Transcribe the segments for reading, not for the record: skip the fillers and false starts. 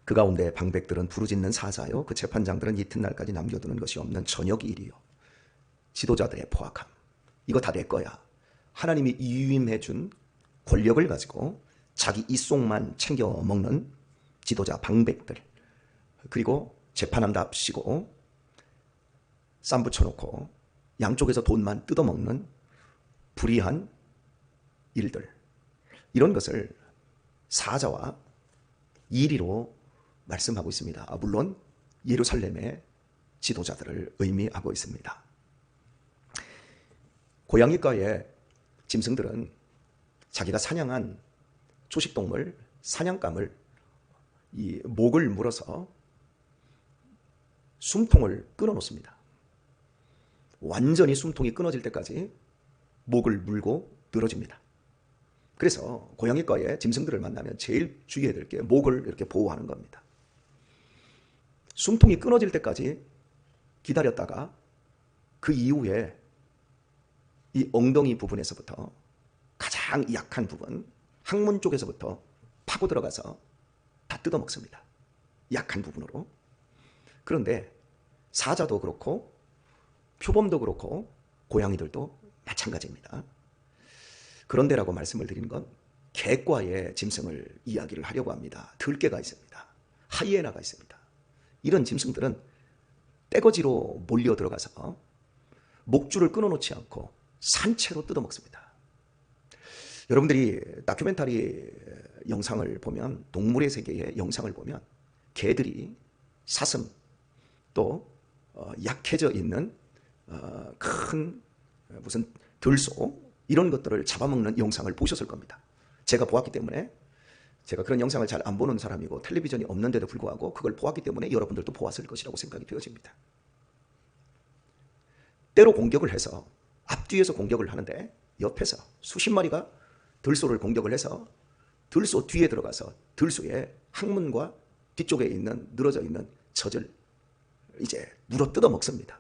그 가운데 방백들은 부르짖는 사자요, 그 재판장들은 이튿날까지 남겨두는 것이 없는 저녁 일이요. 지도자들의 포악함. 이거 다 내 거야. 하나님이 위임해준 권력을 가지고 자기 입속만 챙겨 먹는 지도자 방백들, 그리고 재판한답시고 쌈 붙여놓고 양쪽에서 돈만 뜯어먹는 불의한 일들, 이런 것을 사자와 이리로 말씀하고 있습니다. 물론 예루살렘의 지도자들을 의미하고 있습니다. 고양이과의 짐승들은 자기가 사냥한 초식동물, 사냥감을 이 목을 물어서 숨통을 끊어놓습니다. 완전히 숨통이 끊어질 때까지 목을 물고 늘어집니다. 그래서 고양이과의 짐승들을 만나면 제일 주의해야 될 게 목을 이렇게 보호하는 겁니다. 숨통이 끊어질 때까지 기다렸다가 그 이후에 이 엉덩이 부분에서부터 가장 약한 부분, 항문 쪽에서부터 파고 들어가서 다 뜯어먹습니다. 약한 부분으로. 그런데 사자도 그렇고 표범도 그렇고 고양이들도 마찬가지입니다. 그런데라고 말씀을 드리는 건 개과의 짐승을 이야기를 하려고 합니다. 들개가 있습니다. 하이에나가 있습니다. 이런 짐승들은 떼거지로 몰려 들어가서 목줄을 끊어놓지 않고 산채로 뜯어먹습니다. 여러분들이 다큐멘터리 영상을 보면, 동물의 세계의 영상을 보면 개들이 사슴 또 약해져 있는 큰 무슨 들소, 이런 것들을 잡아먹는 영상을 보셨을 겁니다. 제가 보았기 때문에, 제가 그런 영상을 잘 안 보는 사람이고 텔레비전이 없는데도 불구하고 그걸 보았기 때문에 여러분들도 보았을 것이라고 생각이 되어집니다. 때로 공격을 해서 앞뒤에서 공격을 하는데 옆에서 수십 마리가 들소를 공격을 해서 들소 뒤에 들어가서 들소의 항문과 뒤쪽에 있는 늘어져 있는 젖을 이제 물어 뜯어 먹습니다.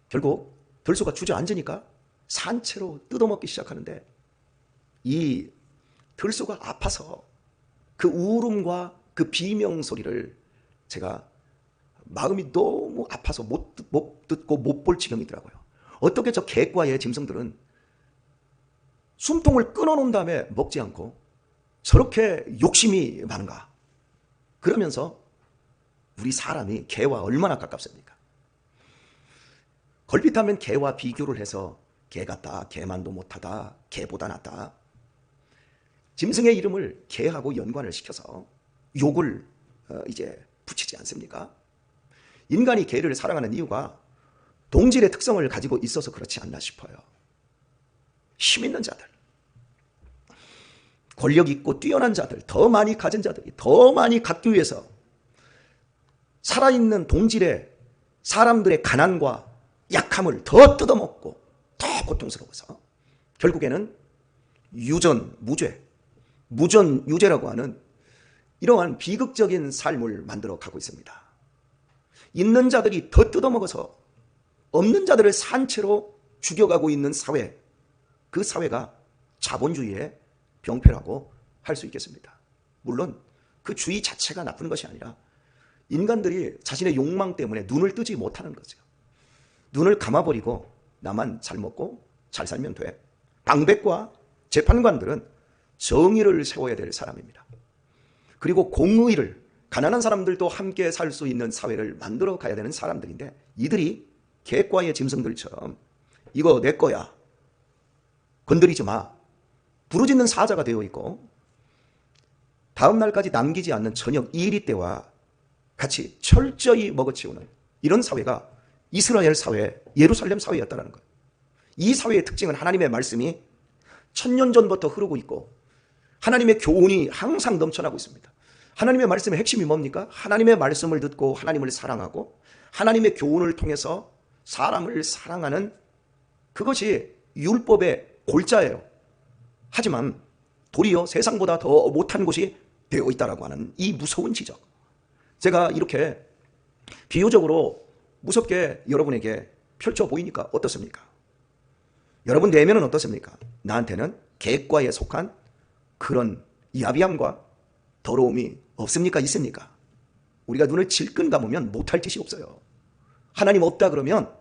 결국 들소가 주저앉으니까 산채로 뜯어먹기 시작하는데 이 들소가 아파서 그 울음과 그 비명 소리를 제가 마음이 너무 아파서 못 듣고 못 볼 지경이더라고요. 어떻게 저 개과의 짐승들은 숨통을 끊어놓은 다음에 먹지 않고 저렇게 욕심이 많은가? 그러면서 우리 사람이 개와 얼마나 가깝습니까? 걸핏하면 개와 비교를 해서 개 같다, 개만도 못하다, 개보다 낫다. 짐승의 이름을 개하고 연관을 시켜서 욕을 이제 붙이지 않습니까? 인간이 개를 사랑하는 이유가 동질의 특성을 가지고 있어서 그렇지 않나 싶어요. 힘 있는 자들, 권력 있고 뛰어난 자들, 더 많이 가진 자들이 더 많이 갖기 위해서 살아있는 동질의 사람들의 가난과 약함을 더 뜯어먹고 더 고통스러워서 결국에는 유전, 무죄, 무전, 유죄라고 하는 이러한 비극적인 삶을 만들어 가고 있습니다. 있는 자들이 더 뜯어먹어서 없는 자들을 산채로 죽여가고 있는 사회, 그 사회가 자본주의의 병폐라고 할 수 있겠습니다. 물론 그 주의 자체가 나쁜 것이 아니라 인간들이 자신의 욕망 때문에 눈을 뜨지 못하는 거죠. 눈을 감아버리고 나만 잘 먹고 잘 살면 돼. 방백과 재판관들은 정의를 세워야 될 사람입니다. 그리고 공의를, 가난한 사람들도 함께 살 수 있는 사회를 만들어 가야 되는 사람들인데 이들이 개과의 짐승들처럼 이거 내 거야, 건드리지 마, 부르짖는 사자가 되어 있고 다음 날까지 남기지 않는 저녁 이리 때와 같이 철저히 먹어치우는 이런 사회가 이스라엘 사회, 예루살렘 사회였다는 거예요. 이 사회의 특징은 하나님의 말씀이 1000년 전부터 흐르고 있고 하나님의 교훈이 항상 넘쳐나고 있습니다. 하나님의 말씀의 핵심이 뭡니까? 하나님의 말씀을 듣고 하나님을 사랑하고 하나님의 교훈을 통해서 사람을 사랑하는, 그것이 율법의 골자예요. 하지만 도리어 세상보다 더 못한 곳이 되어 있다라고 하는 이 무서운 지적, 제가 이렇게 비유적으로 무섭게 여러분에게 펼쳐 보이니까 어떻습니까? 여러분 내면은 어떻습니까? 나한테는 개과에 속한 그런 야비함과 더러움이 없습니까? 있습니까? 우리가 눈을 질끈 감으면 못할 짓이 없어요. 하나님 없다 그러면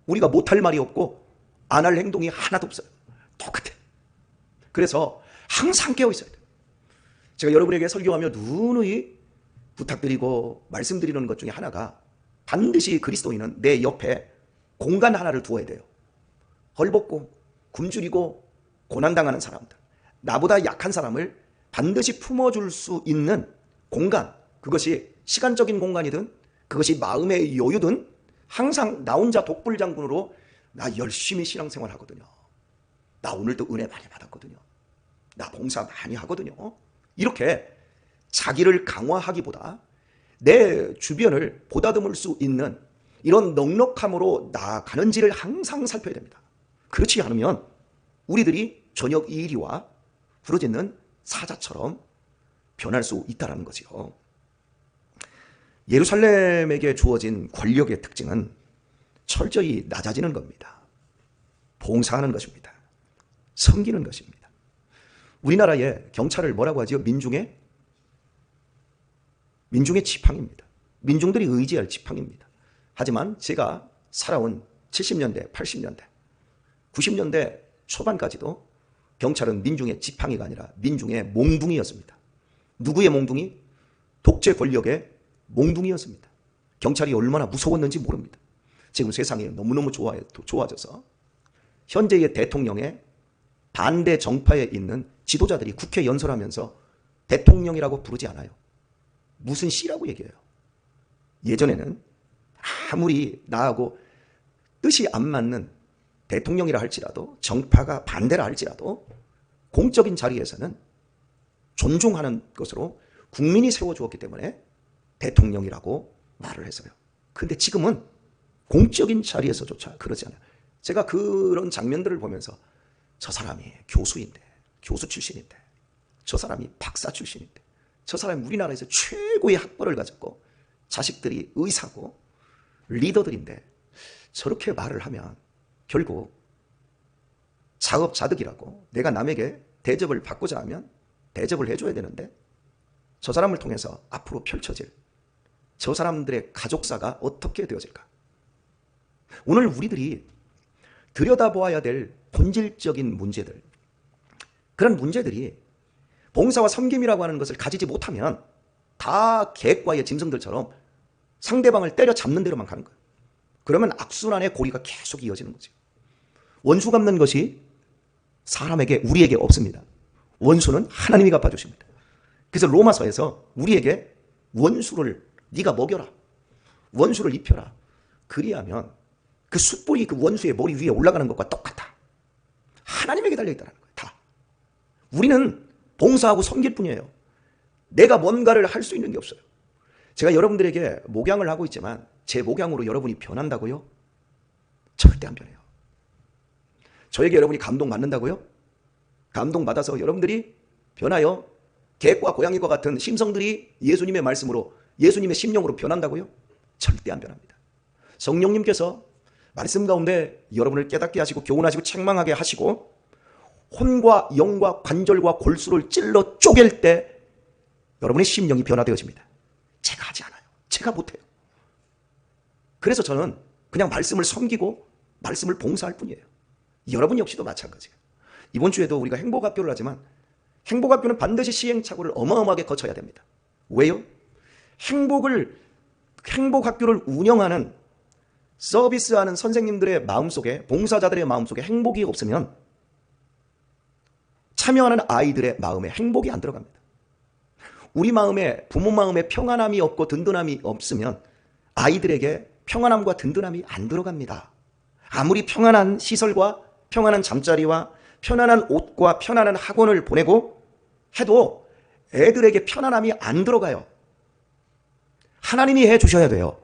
우리가 못할 말이 없고 안 할 행동이 하나도 없어요. 똑같아. 그래서 항상 깨어 있어야 돼요. 제가 여러분에게 설교하며 누누이 부탁드리고 말씀드리는 것 중에 하나가 반드시 그리스도인은 내 옆에 공간 하나를 두어야 돼요. 헐벗고 굶주리고 고난당하는 사람들, 나보다 약한 사람을 반드시 품어줄 수 있는 공간, 그것이 시간적인 공간이든 그것이 마음의 여유든 항상 나 혼자 독불장군으로 나 열심히 신앙생활 하거든요. 나 오늘도 은혜 많이 받았거든요. 나 봉사 많이 하거든요. 이렇게 자기를 강화하기보다 내 주변을 보다듬을 수 있는 이런 넉넉함으로 나아가는지를 항상 살펴야 됩니다. 그렇지 않으면 우리들이 저녁 이리와 부러지는 사자처럼 변할 수 있다는 거죠. 예루살렘에게 주어진 권력의 특징은 철저히 낮아지는 겁니다. 봉사하는 것입니다. 섬기는 것입니다. 우리나라의 경찰을 뭐라고 하죠? 민중의 지팡입니다. 민중들이 의지할 지팡입니다. 하지만 제가 살아온 70년대, 80년대, 90년대 초반까지도 경찰은 민중의 지팡이가 아니라 민중의 몽둥이였습니다. 누구의 몽둥이? 독재 권력의 몽둥이였습니다. 경찰이 얼마나 무서웠는지 모릅니다. 지금 세상이 너무너무 좋아져서 현재의 대통령의 반대 정파에 있는 지도자들이 국회 연설하면서 대통령이라고 부르지 않아요. 무슨 씨라고 얘기해요. 예전에는 아무리 나하고 뜻이 안 맞는 대통령이라 할지라도 정파가 반대라 할지라도 공적인 자리에서는 존중하는 것으로 국민이 세워주었기 때문에 대통령이라고 말을 했어요. 근데 지금은 공적인 자리에서조차 그러지 않아요. 제가 그런 장면들을 보면서 저 사람이 교수인데, 교수 출신인데, 저 사람이 박사 출신인데, 저 사람이 우리나라에서 최고의 학벌을 가졌고 자식들이 의사고 리더들인데 저렇게 말을 하면 결국 자업자득이라고 내가 남에게 대접을 받고자 하면 대접을 해줘야 되는데 저 사람을 통해서 앞으로 펼쳐질 저 사람들의 가족사가 어떻게 되어질까? 오늘 우리들이 들여다보아야 될 본질적인 문제들, 그런 문제들이 봉사와 섬김이라고 하는 것을 가지지 못하면 다 객과의 짐승들처럼 상대방을 때려잡는 대로만 가는 거예요. 그러면 악순환의 고리가 계속 이어지는 거죠. 원수 갚는 것이 사람에게, 우리에게 없습니다. 원수는 하나님이 갚아주십니다. 그래서 로마서에서 우리에게 원수를 네가 먹여라, 원수를 입혀라. 그리하면 그 숯불이 그 원수의 머리 위에 올라가는 것과 똑같아. 하나님에게 달려있다는 거예요. 다. 우리는 봉사하고 섬길 뿐이에요. 내가 뭔가를 할 수 있는 게 없어요. 제가 여러분들에게 목양을 하고 있지만 제 목양으로 여러분이 변한다고요? 절대 안 변해요. 저에게 여러분이 감동받는다고요? 감동받아서 여러분들이 변하여 개과 고양이와 같은 심성들이 예수님의 말씀으로, 예수님의 심령으로 변한다고요? 절대 안 변합니다. 성령님께서 말씀 가운데 여러분을 깨닫게 하시고 교훈하시고 책망하게 하시고 혼과 영과 관절과 골수를 찔러 쪼갤 때 여러분의 심령이 변화되어집니다. 제가 하지 않아요. 제가 못해요. 그래서 저는 그냥 말씀을 섬기고 말씀을 봉사할 뿐이에요. 여러분 역시도 마찬가지예요. 이번 주에도 우리가 행복학교를 하지만 행복학교는 반드시 시행착오를 어마어마하게 거쳐야 됩니다. 왜요? 행복학교를 운영하는, 서비스하는 선생님들의 마음속에, 봉사자들의 마음속에 행복이 없으면 참여하는 아이들의 마음에 행복이 안 들어갑니다. 우리 마음에, 부모 마음에 평안함이 없고 든든함이 없으면 아이들에게 평안함과 든든함이 안 들어갑니다. 아무리 평안한 시설과 평안한 잠자리와 편안한 옷과 편안한 학원을 보내고 해도 애들에게 편안함이 안 들어가요. 하나님이 해주셔야 돼요.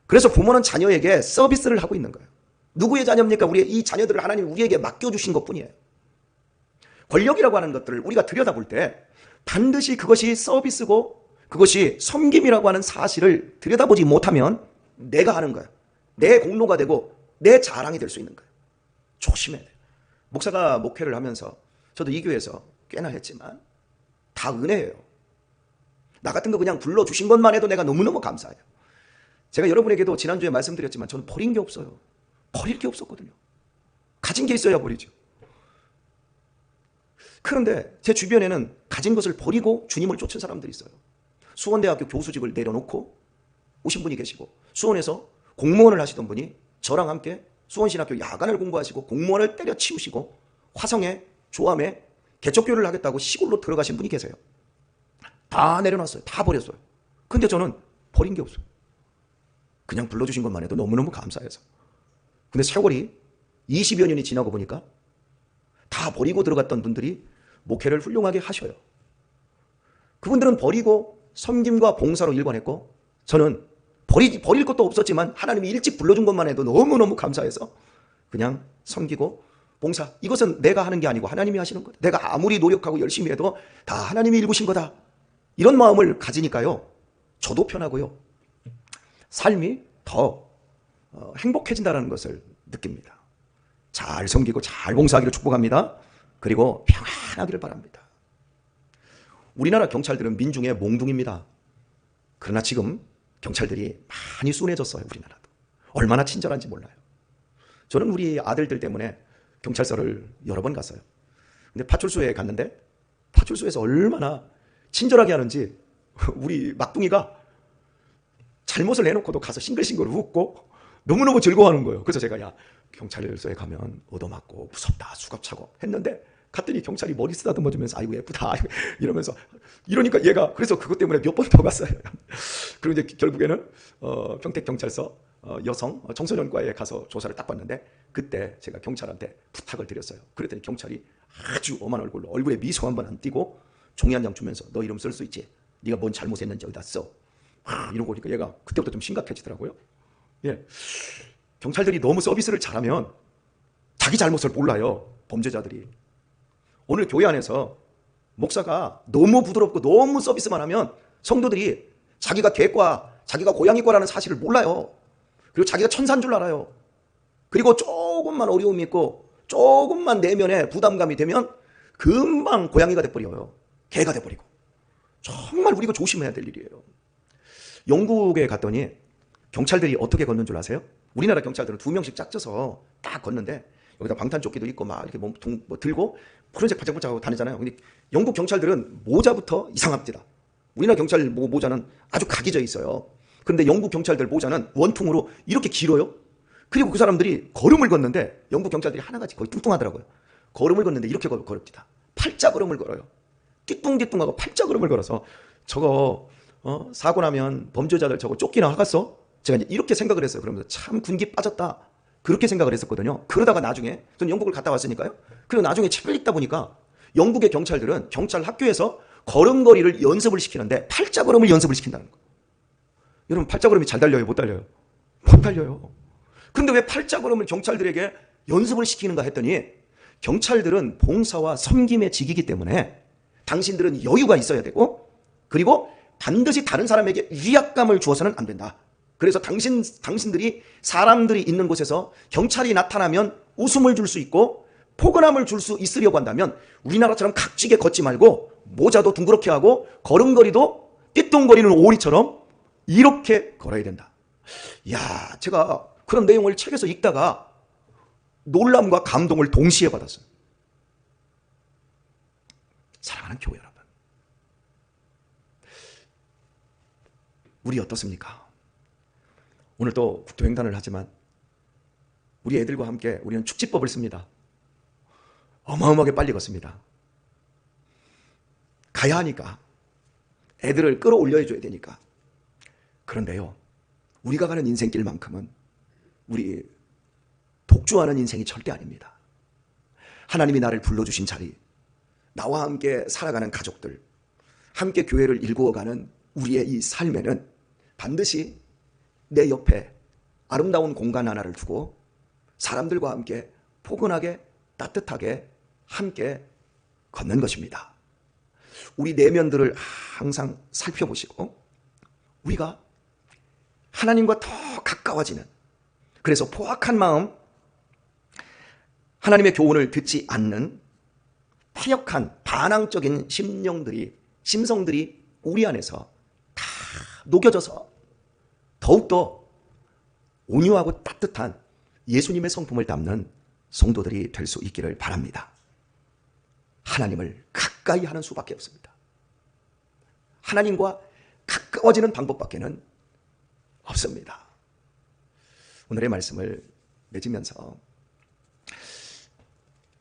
그래서 부모는 자녀에게 서비스를 하고 있는 거예요. 누구의 자녀입니까? 우리의 이 자녀들을 하나님이 우리에게 맡겨주신 것뿐이에요. 권력이라고 하는 것들을 우리가 들여다볼 때 반드시 그것이 서비스고 그것이 섬김이라고 하는 사실을 들여다보지 못하면 내가 하는 거예요. 내 공로가 되고 내 자랑이 될 수 있는 거예요. 조심해야 돼요. 목사가 목회를 하면서 저도 이 교회에서 꽤나 했지만 다 은혜예요. 나 같은 거 그냥 불러주신 것만 해도 내가 너무너무 감사해요. 제가 여러분에게도 지난주에 말씀드렸지만 저는 버린 게 없어요. 버릴 게 없었거든요. 가진 게 있어야 버리죠. 그런데 제 주변에는 가진 것을 버리고 주님을 쫓은 사람들이 있어요. 수원대학교 교수직을 내려놓고 오신 분이 계시고, 수원에서 공무원을 하시던 분이 저랑 함께 수원신학교 야간을 공부하시고 공무원을 때려치우시고 화성에 조암에 개척교회를 하겠다고 시골로 들어가신 분이 계세요. 다 내려놨어요. 다 버렸어요. 근데 저는 버린 게 없어요. 그냥 불러주신 것만 해도 너무너무 감사해서. 근데 세월이 20여 년이 지나고 보니까 다 버리고 들어갔던 분들이 목회를 훌륭하게 하셔요. 그분들은 버리고 섬김과 봉사로 일관했고, 저는 버릴 것도 없었지만 하나님이 일찍 불러준 것만 해도 너무너무 감사해서 그냥 섬기고 봉사, 이것은 내가 하는 게 아니고 하나님이 하시는 거다. 내가 아무리 노력하고 열심히 해도 다 하나님이 일구신 거다. 이런 마음을 가지니까요, 저도 편하고요, 삶이 더 행복해진다는 것을 느낍니다. 잘 섬기고 잘 봉사하기를 축복합니다. 그리고 평안하기를 바랍니다. 우리나라 경찰들은 민중의 몽둥입니다. 그러나 지금 경찰들이 많이 순해졌어요. 우리나라도. 얼마나 친절한지 몰라요. 저는 우리 아들들 때문에 경찰서를 여러 번 갔어요. 근데 파출소에 갔는데 파출소에서 얼마나 친절하게 하는지, 우리 막둥이가 잘못을 해놓고도 가서 싱글싱글 웃고 너무너무 즐거워하는 거예요. 그래서 제가, 야, 경찰서에 가면 얻어맞고 무섭다, 수갑차고 했는데 갔더니 경찰이 머리 쓰다듬어 주면서 아이고 예쁘다 이러면서, 이러니까 얘가 그래서 그것 때문에 몇 번 더 갔어요. 그리고 이제 결국에는 평택경찰서 여성 청소년과에 가서 조사를 딱 봤는데, 그때 제가 경찰한테 부탁을 드렸어요. 그랬더니 경찰이 아주 엄한 얼굴로, 얼굴에 미소 한 번 안 띄고 종이 한 장 주면서 너 이름 쓸 수 있지? 네가 뭔 잘못했는지 여기다 써. 이러고 보니까 얘가 그때부터 좀 심각해지더라고요. 예, 경찰들이 너무 서비스를 잘하면 자기 잘못을 몰라요. 범죄자들이. 오늘 교회 안에서 목사가 너무 부드럽고 너무 서비스만 하면 성도들이 자기가 개과, 자기가 고양이과라는 사실을 몰라요. 그리고 자기가 천사인 줄 알아요. 그리고 조금만 어려움이 있고 조금만 내면에 부담감이 되면 금방 고양이가 돼버려요. 개가 돼버리고. 정말 우리가 조심해야 될 일이에요. 영국에 갔더니 경찰들이 어떻게 걷는 줄 아세요? 우리나라 경찰들은 2명씩 짝져서 딱 걷는데 여기다 방탄조끼도 입고 막 이렇게 뭐 들고 푸른색 반짝반짝하고 다니잖아요. 근데 영국 경찰들은 모자부터 이상합니다. 우리나라 경찰 모자는 아주 각이 져 있어요. 그런데 영국 경찰들 모자는 원통으로 이렇게 길어요. 그리고 그 사람들이 걸음을 걷는데 영국 경찰들이 하나같이 거의 뚱뚱하더라고요. 걸음을 걷는데 이렇게 걸읍니다. 팔자걸음을 걸어요. 띠뚱띠뚱하고 팔자걸음을 걸어서 저거 사고 나면 범죄자들 저거 쫓기나 하겠어? 제가 이제 이렇게 생각을 했어요. 그러면서 참 군기 빠졌다, 그렇게 생각을 했었거든요. 그러다가 나중에 저는 영국을 갔다 왔으니까요. 그리고 나중에 책을 읽다 보니까 영국의 경찰들은 경찰 학교에서 걸음걸이를 연습을 시키는데 팔자걸음을 연습을 시킨다는 거예요. 여러분, 팔자걸음이 잘 달려요? 못 달려요? 못 달려요. 그런데 왜 팔자걸음을 경찰들에게 연습을 시키는가 했더니, 경찰들은 봉사와 섬김의 직이기 때문에 당신들은 여유가 있어야 되고, 그리고 반드시 다른 사람에게 위압감을 주어서는 안 된다. 그래서 당신들이 사람들이 있는 곳에서 경찰이 나타나면 웃음을 줄 수 있고 포근함을 줄 수 있으려고 한다면 우리나라처럼 각지게 걷지 말고 모자도 둥그렇게 하고 걸음걸이도 띠뚱거리는 오리처럼 이렇게 걸어야 된다. 이야, 제가 그런 내용을 책에서 읽다가 놀람과 감동을 동시에 받았어요. 사랑하는 교회 여러분, 우리 어떻습니까? 오늘 또 국토횡단을 하지만 우리 애들과 함께 우리는 축지법을 씁니다. 어마어마하게 빨리 걷습니다. 가야 하니까, 애들을 끌어올려 줘야 되니까. 그런데요, 우리가 가는 인생길만큼은 우리 독주하는 인생이 절대 아닙니다. 하나님이 나를 불러주신 자리, 나와 함께 살아가는 가족들, 함께 교회를 일구어가는 우리의 이 삶에는 반드시 내 옆에 아름다운 공간 하나를 두고 사람들과 함께 포근하게 따뜻하게 함께 걷는 것입니다. 우리 내면들을 항상 살펴보시고 우리가 하나님과 더 가까워지는, 그래서 포악한 마음, 하나님의 교훈을 듣지 않는 타협한 반항적인 심성들이 우리 안에서 다 녹여져서 더욱더 온유하고 따뜻한 예수님의 성품을 담는 성도들이 될 수 있기를 바랍니다. 하나님을 가까이 하는 수밖에 없습니다. 하나님과 가까워지는 방법밖에는 없습니다. 오늘의 말씀을 맺으면서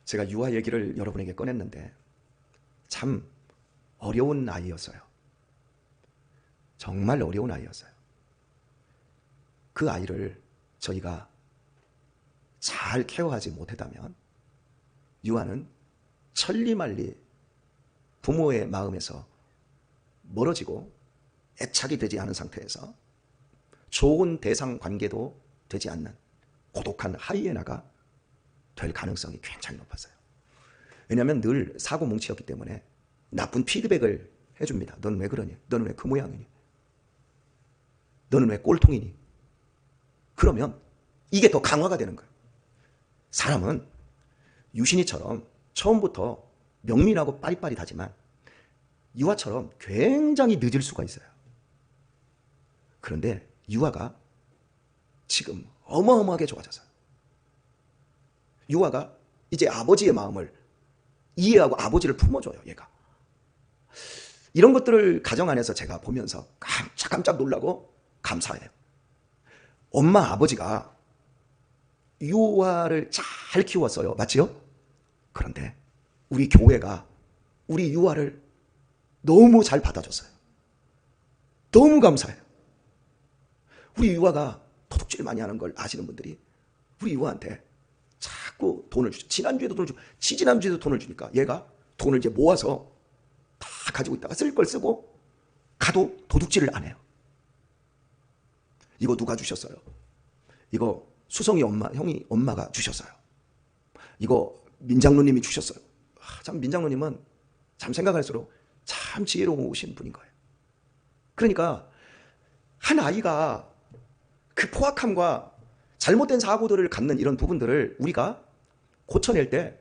제가 유아 얘기를 여러분에게 꺼냈는데 참 어려운 아이였어요. 정말 어려운 아이였어요. 그 아이를 저희가 잘 케어하지 못했다면 유아는 천리말리 부모의 마음에서 멀어지고 애착이 되지 않은 상태에서 좋은 대상 관계도 되지 않는 고독한 하이에나가 될 가능성이 굉장히 높았어요. 왜냐하면 늘 사고뭉치였기 때문에 나쁜 피드백을 해줍니다. 넌 왜 그러니? 너는 왜 그 모양이니? 너는 왜 꼴통이니? 그러면 이게 더 강화가 되는 거예요. 사람은 유신이처럼 처음부터 명민하고 빠릿빠릿하지만 유아처럼 굉장히 늦을 수가 있어요. 그런데 유아가 지금 어마어마하게 좋아졌어요. 유아가 이제 아버지의 마음을 이해하고 아버지를 품어줘요. 얘가. 이런 것들을 가정 안에서 제가 보면서 깜짝깜짝 놀라고 감사해요. 엄마 아버지가 유아를 잘 키웠어요. 맞지요? 그런데 우리 교회가 우리 유아를 너무 잘 받아줬어요. 너무 감사해요. 우리 유아가 도둑질 많이 하는 걸 아시는 분들이 우리 유아한테 자꾸 돈을 주죠. 지난주에도 돈을 주고 지지난주에도 돈을 주니까 얘가 돈을 이제 모아서 다 가지고 있다가 쓸 걸 쓰고 가도 도둑질을 안 해요. 이거 누가 주셨어요? 이거 수성이 엄마가 주셨어요. 이거 민장로님이 주셨어요. 참 민장로님은 참 생각할수록 참 지혜로우신 분인 거예요. 그러니까 한 아이가 그 포악함과 잘못된 사고들을 갖는 이런 부분들을 우리가 고쳐낼 때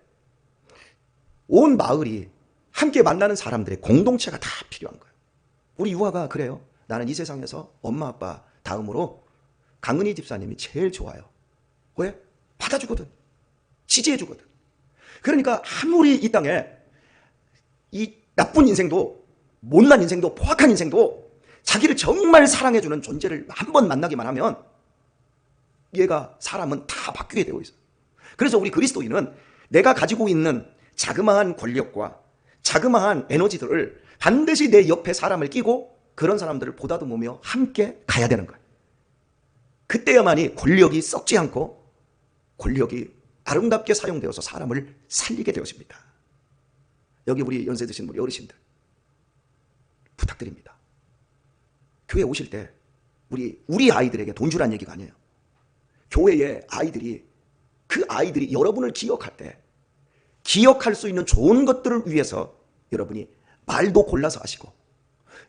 온 마을이 함께 만나는 사람들의 공동체가 다 필요한 거예요. 우리 유아가 그래요. 나는 이 세상에서 엄마 아빠 다음으로 강은희 집사님이 제일 좋아요. 왜? 받아주거든. 지지해주거든. 그러니까 아무리 이 땅에 이 나쁜 인생도 못난 인생도 포악한 인생도 자기를 정말 사랑해주는 존재를 한번 만나기만 하면 얘가 사람은 다 바뀌게 되어 있어요. 그래서 우리 그리스도인은 내가 가지고 있는 자그마한 권력과 자그마한 에너지들을 반드시 내 옆에 사람을 끼고 그런 사람들을 보다듬으며 함께 가야 되는 거예요. 그때야만이 권력이 썩지 않고 권력이 아름답게 사용되어서 사람을 살리게 되어집니다. 여기 우리 연세 드신 우리 어르신들 부탁드립니다. 교회 오실 때 우리 아이들에게 돈 주란 얘기가 아니에요. 교회의 아이들이 그 아이들이 여러분을 기억할 때 기억할 수 있는 좋은 것들을 위해서 여러분이 말도 골라서 하시고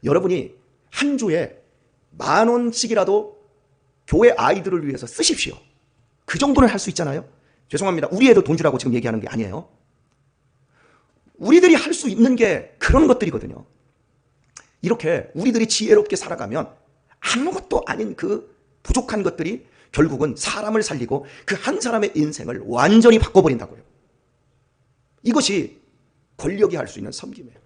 여러분이 한 주에 10,000원씩이라도 교회 아이들을 위해서 쓰십시오. 그 정도는 할 수 있잖아요. 죄송합니다. 우리 애들 돈 주라고 지금 얘기하는 게 아니에요. 우리들이 할 수 있는 게 그런 것들이거든요. 이렇게 우리들이 지혜롭게 살아가면 아무것도 아닌 그 부족한 것들이 결국은 사람을 살리고 그 한 사람의 인생을 완전히 바꿔버린다고요. 이것이 권력이 할 수 있는 섬김이에요.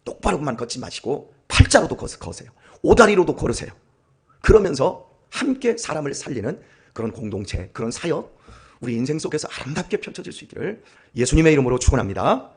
똑바로만 걷지 마시고 팔자로도 거세요. 오다리로도 걸으세요. 그러면서 함께 사람을 살리는 그런 공동체, 그런 사역, 우리 인생 속에서 아름답게 펼쳐질 수 있기를 예수님의 이름으로 축원합니다.